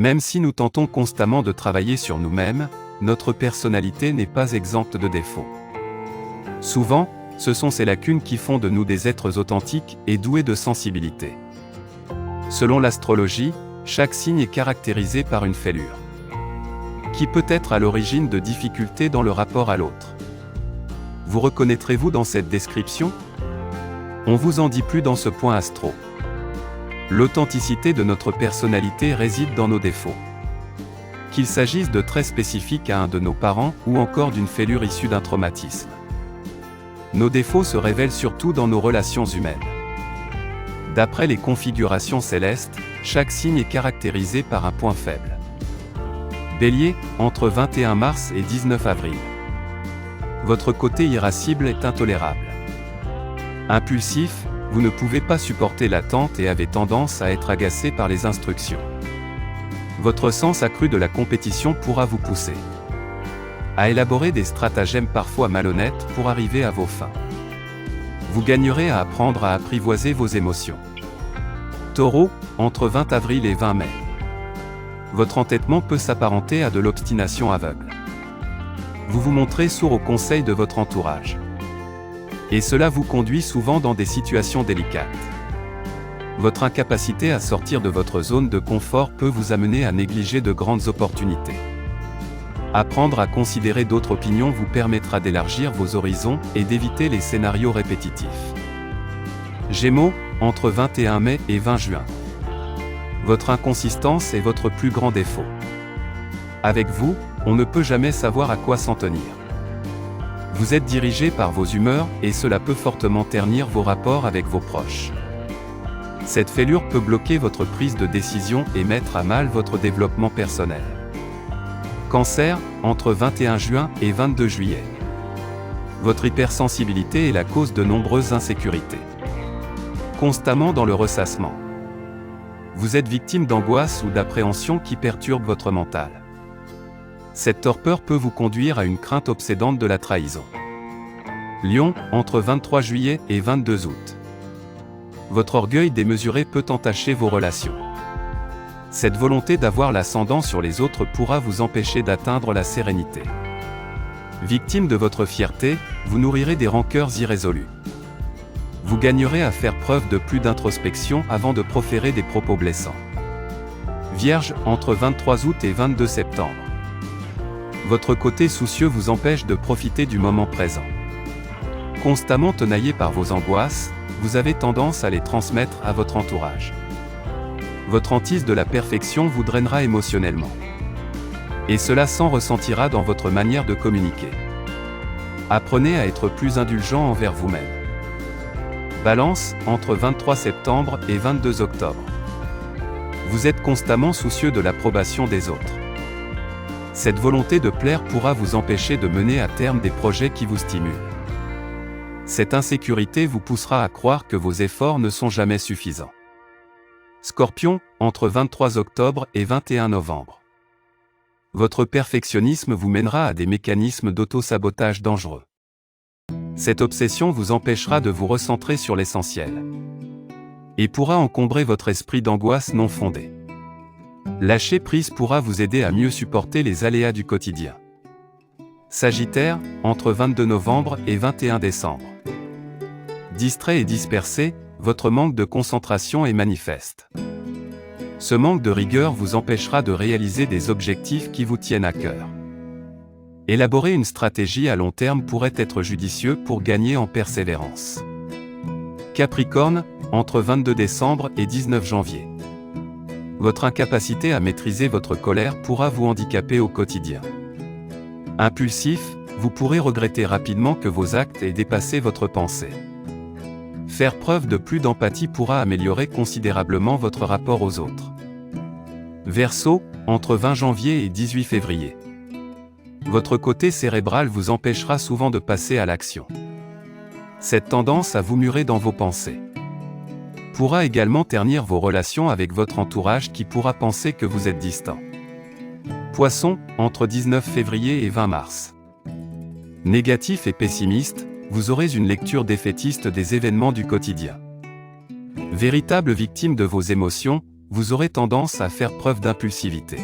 Même si nous tentons constamment de travailler sur nous-mêmes, notre personnalité n'est pas exempte de défauts. Souvent, ce sont ces lacunes qui font de nous des êtres authentiques et doués de sensibilité. Selon l'astrologie, chaque signe est caractérisé par une fêlure, qui peut être à l'origine de difficultés dans le rapport à l'autre. Vous reconnaîtrez-vous dans cette description? On vous en dit plus dans ce point astro. L'authenticité de notre personnalité réside dans nos défauts. Qu'il s'agisse de traits spécifiques à un de nos parents ou encore d'une fêlure issue d'un traumatisme. Nos défauts se révèlent surtout dans nos relations humaines. D'après les configurations célestes, chaque signe est caractérisé par un point faible. Bélier, entre 21 mars et 19 avril. Votre côté irascible est intolérable. Impulsif, vous ne pouvez pas supporter l'attente et avez tendance à être agacé par les instructions. Votre sens accru de la compétition pourra vous pousser à élaborer des stratagèmes parfois malhonnêtes pour arriver à vos fins. Vous gagnerez à apprendre à apprivoiser vos émotions. Taureau, entre 20 avril et 20 mai. Votre entêtement peut s'apparenter à de l'obstination aveugle. Vous vous montrez sourd aux conseils de votre entourage. Et cela vous conduit souvent dans des situations délicates. Votre incapacité à sortir de votre zone de confort peut vous amener à négliger de grandes opportunités. Apprendre à considérer d'autres opinions vous permettra d'élargir vos horizons et d'éviter les scénarios répétitifs. Gémeaux, entre 21 mai et 20 juin. Votre inconsistance est votre plus grand défaut. Avec vous, on ne peut jamais savoir à quoi s'en tenir. Vous êtes dirigé par vos humeurs et cela peut fortement ternir vos rapports avec vos proches. Cette fêlure peut bloquer votre prise de décision et mettre à mal votre développement personnel. Cancer, entre 21 juin et 22 juillet. Votre hypersensibilité est la cause de nombreuses insécurités. Constamment dans le ressassement. Vous êtes victime d'angoisse ou d'appréhension qui perturbent votre mental. Cette torpeur peut vous conduire à une crainte obsédante de la trahison. Lion, entre 23 juillet et 22 août. Votre orgueil démesuré peut entacher vos relations. Cette volonté d'avoir l'ascendant sur les autres pourra vous empêcher d'atteindre la sérénité. Victime de votre fierté, vous nourrirez des rancœurs irrésolues. Vous gagnerez à faire preuve de plus d'introspection avant de proférer des propos blessants. Vierge, entre 23 août et 22 septembre. Votre côté soucieux vous empêche de profiter du moment présent. Constamment tenaillé par vos angoisses, vous avez tendance à les transmettre à votre entourage. Votre hantise de la perfection vous drainera émotionnellement. Et cela s'en ressentira dans votre manière de communiquer. Apprenez à être plus indulgent envers vous-même. Balance, entre 23 septembre et 22 octobre. Vous êtes constamment soucieux de l'approbation des autres. Cette volonté de plaire pourra vous empêcher de mener à terme des projets qui vous stimulent. Cette insécurité vous poussera à croire que vos efforts ne sont jamais suffisants. Scorpion, entre 23 octobre et 21 novembre. Votre perfectionnisme vous mènera à des mécanismes d'auto-sabotage dangereux. Cette obsession vous empêchera de vous recentrer sur l'essentiel. Et pourra encombrer votre esprit d'angoisse non fondée. Lâcher prise pourra vous aider à mieux supporter les aléas du quotidien. Sagittaire, entre 22 novembre et 21 décembre. Distrait et dispersé, votre manque de concentration est manifeste. Ce manque de rigueur vous empêchera de réaliser des objectifs qui vous tiennent à cœur. Élaborer une stratégie à long terme pourrait être judicieux pour gagner en persévérance. Capricorne, entre 22 décembre et 19 janvier. Votre incapacité à maîtriser votre colère pourra vous handicaper au quotidien. Impulsif, vous pourrez regretter rapidement que vos actes aient dépassé votre pensée. Faire preuve de plus d'empathie pourra améliorer considérablement votre rapport aux autres. Verseau, entre 20 janvier et 18 février. Votre côté cérébral vous empêchera souvent de passer à l'action. Cette tendance à vous murer dans vos pensées pourra également ternir vos relations avec votre entourage qui pourra penser que vous êtes distant. Poisson, entre 19 février et 20 mars. Négatif et pessimiste, vous aurez une lecture défaitiste des événements du quotidien. Véritable victime de vos émotions, vous aurez tendance à faire preuve d'impulsivité.